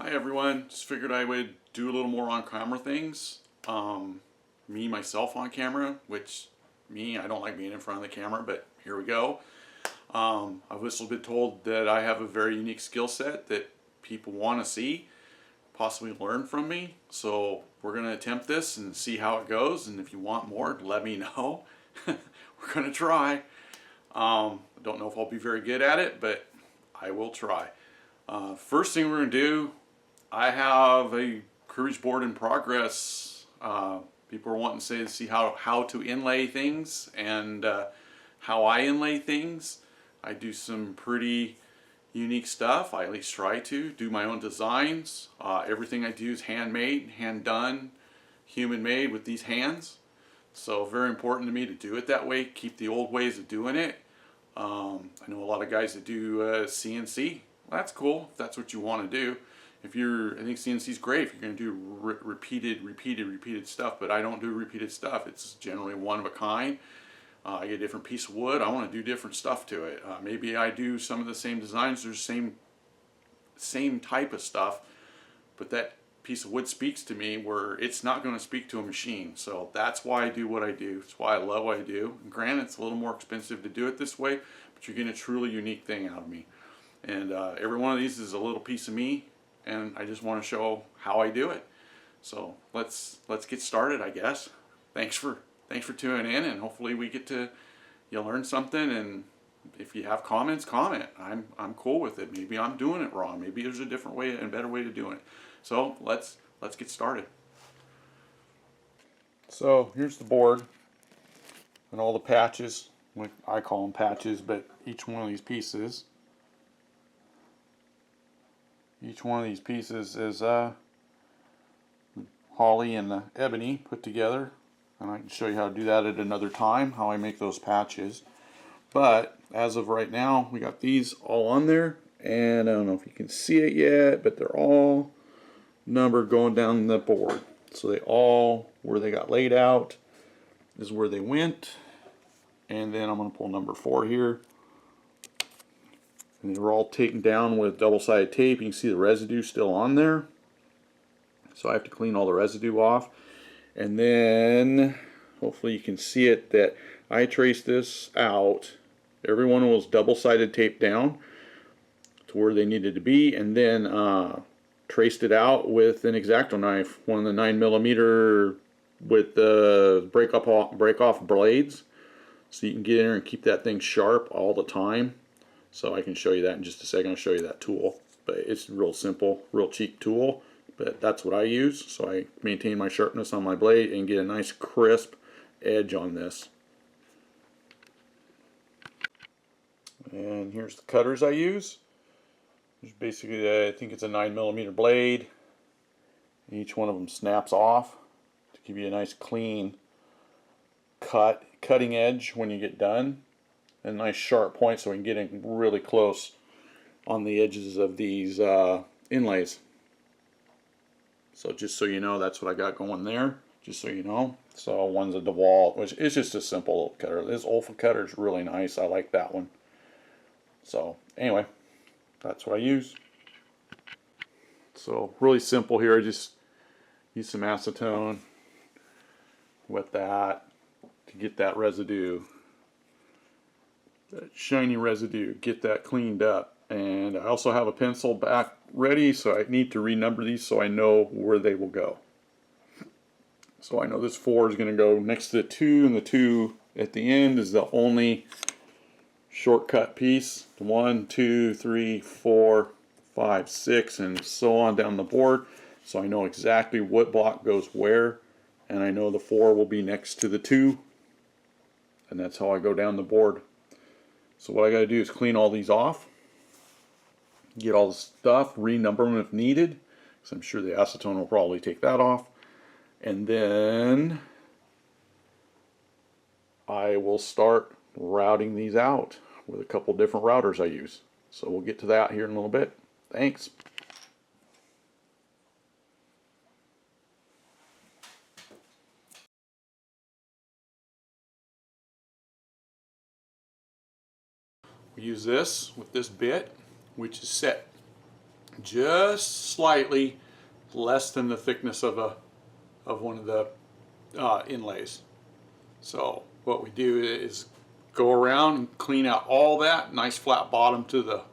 Hi everyone, just figured I would do a little more on camera things. Myself on camera, which I don't like being in front of the camera, but here we go. I've also been told that I have a very unique skill set that people want to see, possibly learn from me. So we're going to attempt this and see how it goes, and if you want more, let me know. We're going to try. I don't know if I'll be very good at it, but I will try. First thing we're going to do, I have a cruise board in progress. People are wanting to see how to inlay things and how I inlay things. I do some pretty unique stuff. I at least try to do my own designs. Everything I do is handmade, hand done, human made with these hands. So very important to me to do it that way. Keep the old ways of doing it. I know a lot of guys that do CNC. Well, that's cool if that's what you want to do. I think CNC is great if you're going to do repeated stuff, but I don't do repeated stuff. It's generally one of a kind. I get a different piece of wood. I want to do different stuff to it. Maybe I do some of the same designs. There's same type of stuff, but that piece of wood speaks to me where it's not going to speak to a machine. So that's why I do what I do. That's why I love what I do. And granted, it's a little more expensive to do it this way, but you're getting a truly unique thing out of me. And every one of these is a little piece of me, and I just want to show how I do it. So let's get started, I guess. Thanks for tuning in, and hopefully we get to learn something. And if you have comments, comment. I'm cool with it. Maybe I'm doing it wrong. Maybe there's a different way and a better way to do it. So let's get started. So here's the board and all the patches. I call them patches, but each one of these pieces. Each one of these pieces is holly and the ebony put together, and I can show you how to do that at another time, how I make those patches. But as of right now, we got these all on there, and I don't know if you can see it yet, but they're all numbered going down the board. So they all, where they got laid out is where they went, and then I'm going to pull number 4 here. And they were all taken down with double-sided tape. You can see the residue still on there. So I have to clean all the residue off. And then, hopefully you can see it, that I traced this out. Every one was double-sided tape down to where they needed to be. And then traced it out with an X-Acto knife, one of the 9mm with the break-off blades. So you can get in there and keep that thing sharp all the time. So I can show you that in just a second. I'll show you that tool, but it's real simple, real cheap tool, but that's what I use. So I maintain my sharpness on my blade and get a nice crisp edge on this. And here's the cutters I use. There's basically, I think it's a 9mm blade. Each one of them snaps off to give you a nice clean cutting edge when you get done. A nice sharp point so we can get in really close on the edges of these inlays. So just so you know, that's what I got going there, just so you know. So one's a DeWalt, which is just a simple little cutter. This Olfa cutter is really nice. I like that one. So anyway, that's what I use. So really simple here. I just use some acetone, wet that to get that residue, that shiny residue, get that cleaned up. And I also have a pencil back ready, so I need to renumber these so I know where they will go. So I know this 4 is going to go next to the 2, and the 2 at the end is the only shortcut piece. 1, 2, 3, 4, 5, 6, and so on down the board. So I know exactly what block goes where, and I know the 4 will be next to the 2, and that's how I go down the board. So what I got to do is clean all these off, get all the stuff, renumber them if needed, because I'm sure the acetone will probably take that off, and then I will start routing these out with a couple different routers I use. So we'll get to that here in a little bit. Thanks. We use this with this bit, which is set just slightly less than the thickness of one of the inlays. So what we do is go around and clean out all that, nice flat bottom to the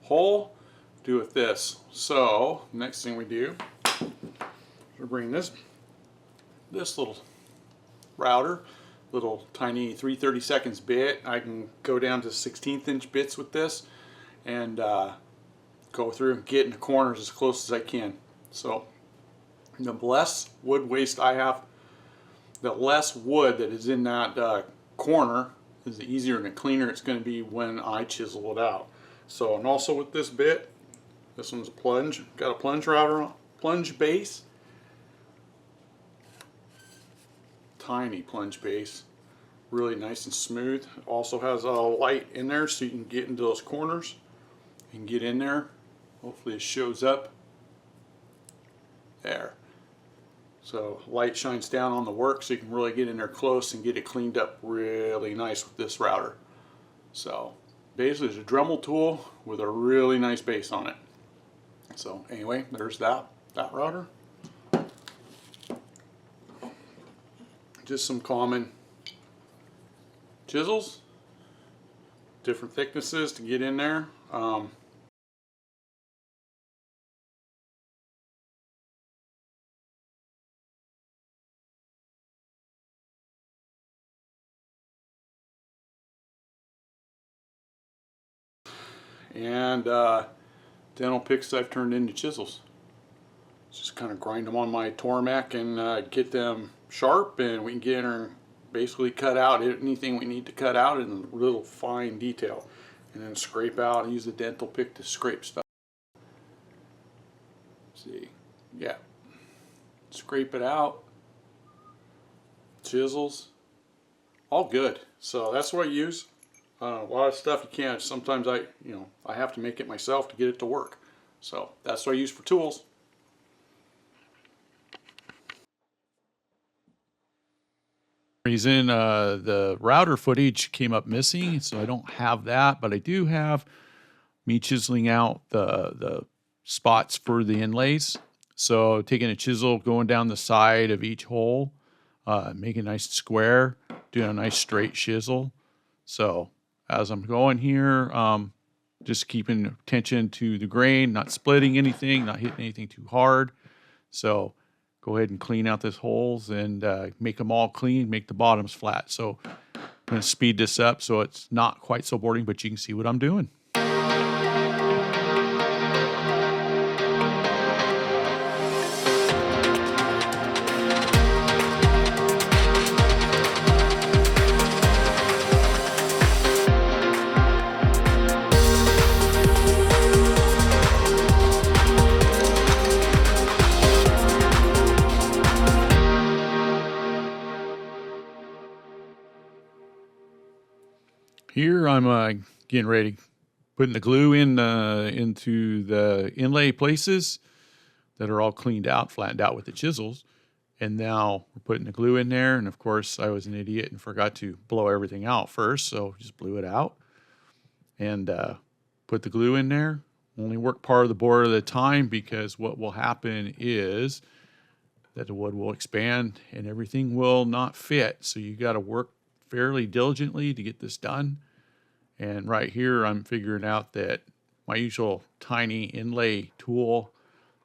hole. Do with this. So next thing we do, we bring this little router, little tiny 3/32 bit. I can go down to 1/16 inch bits with this, and go through and get in the corners as close as I can. So the less wood waste I have, the less wood that is in that corner, is the easier and the cleaner it's going to be when I chisel it out. So, and also with this bit, this one's a plunge, got a plunge router, plunge base, tiny plunge base, really nice and smooth. It also has a light in there so you can get into those corners and get in there. Hopefully it shows up there. So light shines down on the work so you can really get in there close and get it cleaned up really nice with this router. So basically it's a Dremel tool with a really nice base on it. So anyway, there's that router. Just some common chisels, different thicknesses to get in there. And dental picks I've turned into chisels. Just kind of grind them on my Tormac and get them sharp, and we can get in there and basically cut out anything we need to cut out in little fine detail, and then scrape out and use the dental pick to scrape stuff. Let's see, yeah, scrape it out, chisels, all good. So that's what I use. A lot of stuff you can't. Sometimes I have to make it myself to get it to work. So that's what I use for tools. Reason the router footage came up missing, so I don't have that, but I do have me chiseling out the spots for the inlays. So taking a chisel, going down the side of each hole, making a nice square, doing a nice straight chisel. So as I'm going here, just keeping attention to the grain, not splitting anything, not hitting anything too hard. So go ahead and clean out these holes and make them all clean, make the bottoms flat. So I'm going to speed this up so it's not quite so boring, but you can see what I'm doing. Here I'm getting ready, putting the glue in into the inlay places that are all cleaned out, flattened out with the chisels. And now we're putting the glue in there. And of course, I was an idiot and forgot to blow everything out first, so just blew it out and put the glue in there. Only work part of the board at a time, because what will happen is that the wood will expand and everything will not fit. So you got to work fairly diligently to get this done. And right here, I'm figuring out that my usual tiny inlay tool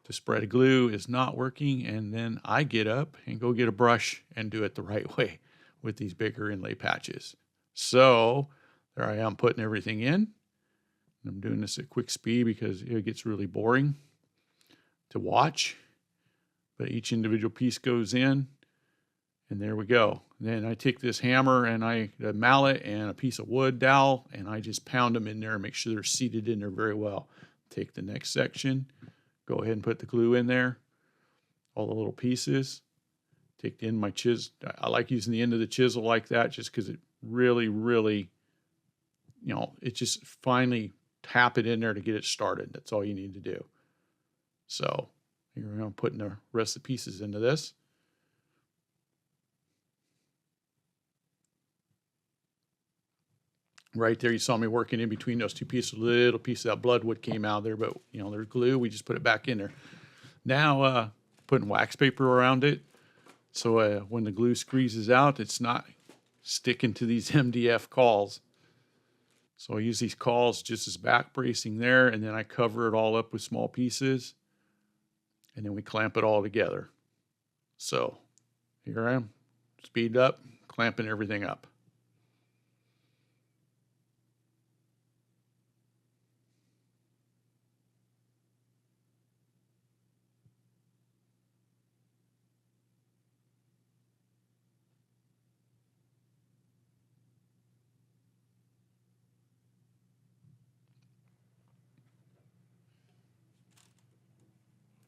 to spread glue is not working. And then I get up and go get a brush and do it the right way with these bigger inlay patches. So there I am putting everything in. I'm doing this at quick speed because it gets really boring to watch. But each individual piece goes in, and there we go. Then I take this hammer and a mallet and a piece of wood dowel, and I just pound them in there and make sure they're seated in there very well. Take the next section, go ahead and put the glue in there, all the little pieces. Take the end of my chisel. I like using the end of the chisel like that just because it really, it just finally tap it in there to get it started. That's all you need to do. So here I'm putting the rest of the pieces into this. Right there, you saw me working in between those two pieces. A little piece of that bloodwood came out there, but there's glue. We just put it back in there. Now, putting wax paper around it, so when the glue squeezes out, it's not sticking to these MDF cauls. So I use these cauls just as back bracing there, and then I cover it all up with small pieces, and then we clamp it all together. So here I am, speed up, clamping everything up.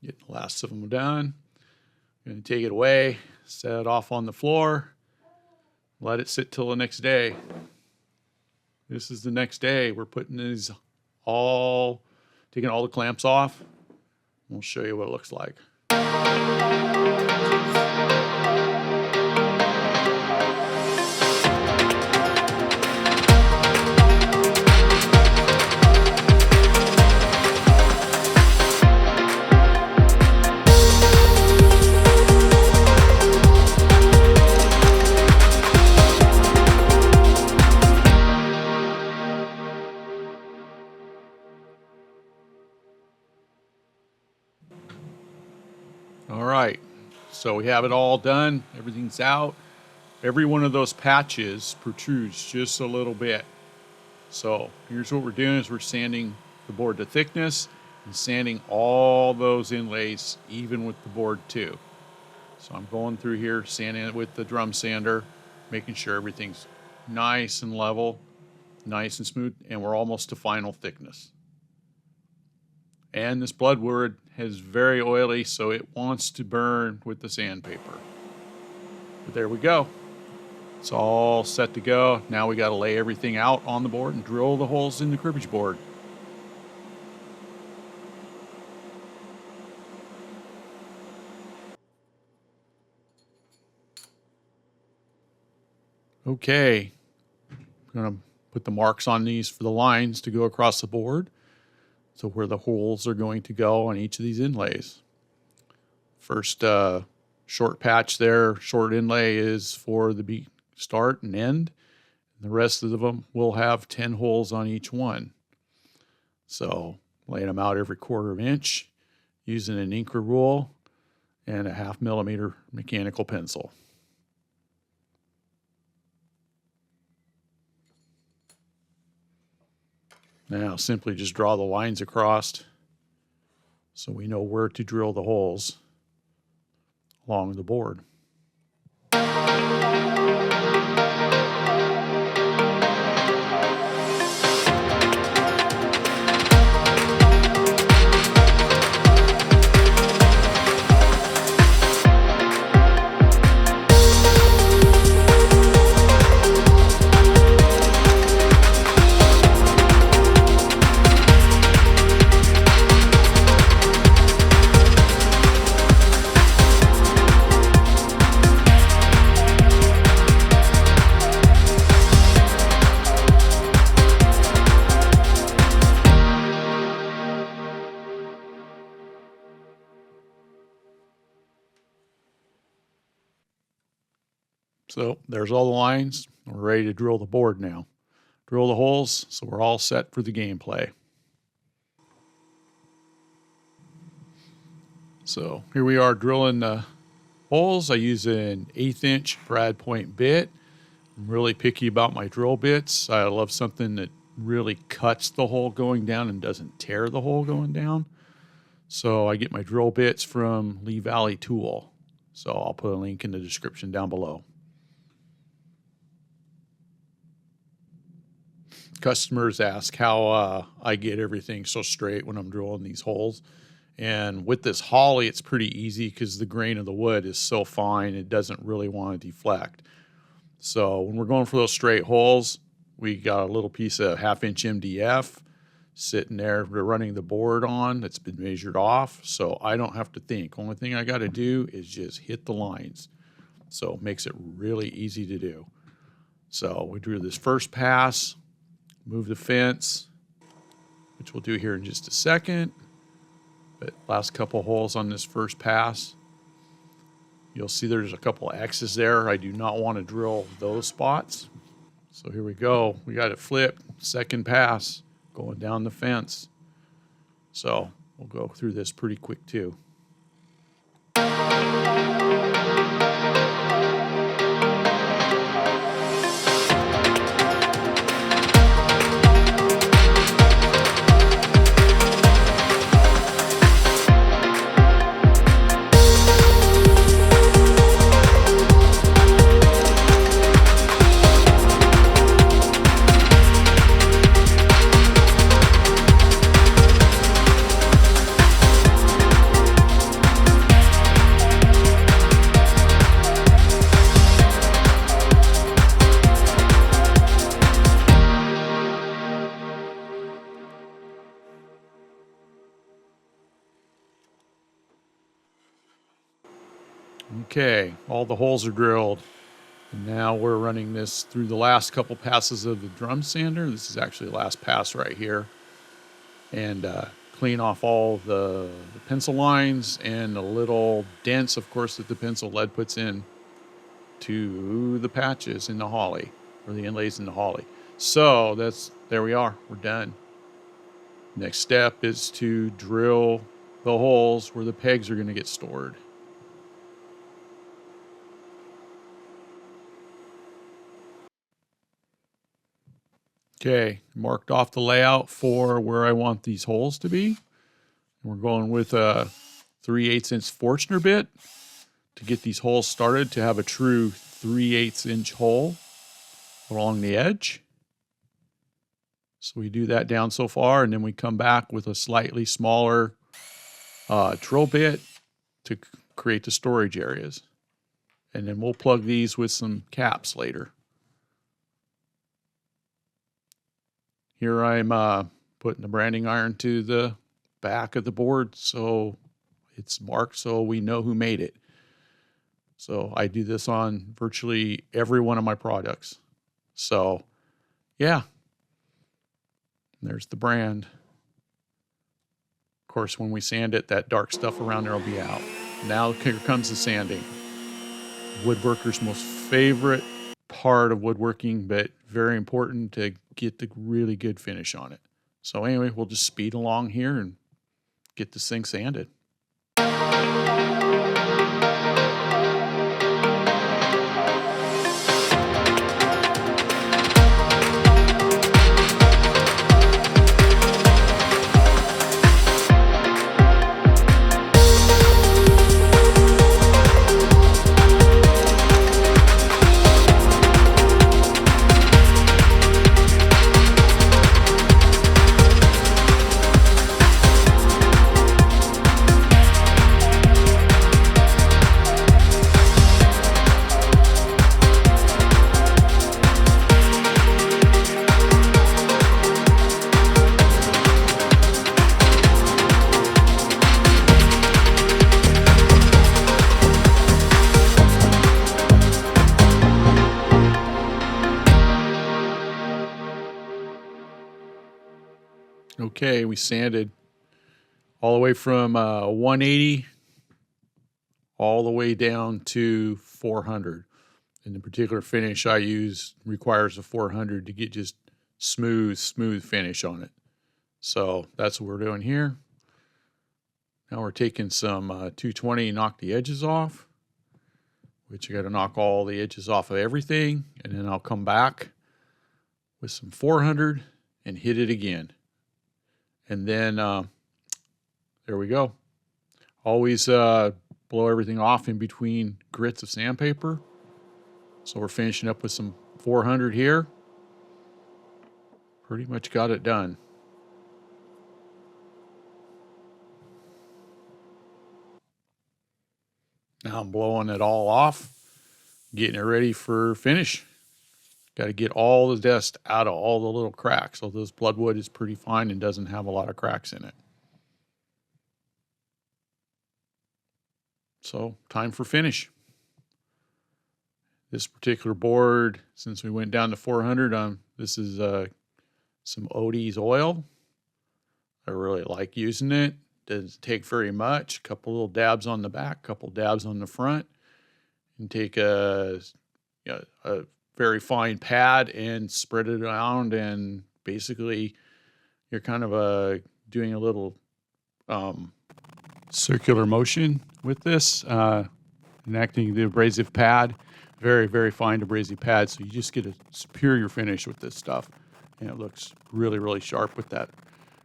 Get the last of them done. I'm going to take it away, set it off on the floor, let it sit till the next day. This is the next day. We're putting these taking all the clamps off. We'll show you what it looks like. All right, so we have it all done. Everything's out. Every one of those patches protrudes just a little bit. So here's what we're doing is we're sanding the board to thickness and sanding all those inlays even with the board too. So I'm going through here, sanding it with the drum sander, making sure everything's nice and level, nice and smooth, and we're almost to final thickness. And this bloodwood is very oily, so it wants to burn with the sandpaper. But there we go. It's all set to go. Now we got to lay everything out on the board and drill the holes in the cribbage board. Okay, I'm going to put the marks on these for the lines to go across the board. So where the holes are going to go on each of these inlays. First short patch there, short inlay is for the start and end. And the rest of them will have 10 holes on each one. So laying them out every 1/4 inch using an Inker rule and a 1/2 millimeter mechanical pencil. Now simply just draw the lines across so we know where to drill the holes along the board. So there's all the lines. We're ready to drill the board now. Drill the holes, so we're all set for the gameplay. So here we are drilling the holes. I use an 1/8 inch brad point bit. I'm really picky about my drill bits. I love something that really cuts the hole going down and doesn't tear the hole going down. So I get my drill bits from Lee Valley Tool. So I'll put a link in the description down below. Customers ask how I get everything so straight when I'm drilling these holes. And with this holly, it's pretty easy because the grain of the wood is so fine, it doesn't really want to deflect. So when we're going for those straight holes, we got a little piece of 1/2 inch MDF sitting there we're running the board on that's been measured off. So I don't have to think. Only thing I got to do is just hit the lines. So it makes it really easy to do. So we drew this first pass. move the fence, which we'll do here in just a second. But last couple holes on this first pass, you'll see there's a couple X's there. I do not want to drill those spots. So here we go. We got it flipped. Second pass going down the fence. So we'll go through this pretty quick too. Okay, all the holes are drilled. And now we're running this through the last couple passes of the drum sander. This is actually the last pass right here. And clean off all the pencil lines and the little dents, of course, that the pencil lead puts in to the patches in the holly, or the inlays in the holly. So there we are, we're done. Next step is to drill the holes where the pegs are going to get stored. Okay, marked off the layout for where I want these holes to be. We're going with a 3/8 inch Forstner bit to get these holes started to have a true 3/8 inch hole along the edge. So we do that down so far, and then we come back with a slightly smaller drill bit to create the storage areas. And then we'll plug these with some caps later. Here I'm putting the branding iron to the back of the board so it's marked so we know who made it. So I do this on virtually every one of my products. So yeah, there's the brand. Of course, when we sand it, that dark stuff around there will be out. Now here comes the sanding. Woodworker's most favorite part of woodworking, but very important to get the really good finish on it. So anyway, we'll just speed along here and get this thing sanded. Okay, we sanded all the way from 180 all the way down to 400. And the particular finish I use requires a 400 to get just smooth finish on it. So that's what we're doing here. Now we're taking some 220, knock the edges off, which you got to knock all the edges off of everything. And then I'll come back with some 400 and hit it again. And then there we go. Always blow everything off in between grits of sandpaper. So we're finishing up with some 400 here. Pretty much got it done. Now I'm blowing it all off, getting it ready for finish. Got to get all the dust out of all the little cracks. So this bloodwood is pretty fine and doesn't have a lot of cracks in it. So time for finish. This particular board, since we went down to 400, this is some Odie's oil. I really like using it. Doesn't take very much. A couple little dabs on the back, couple dabs on the front, and take a very fine pad and spread it around. And basically, you're kind of doing a little circular motion with this, enacting the abrasive pad. Very, very fine abrasive pad. So you just get a superior finish with this stuff. And it looks really, really sharp with that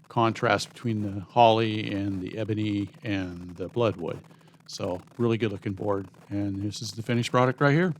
contrast between the holly and the ebony and the bloodwood. So really good looking board. And this is the finished product right here.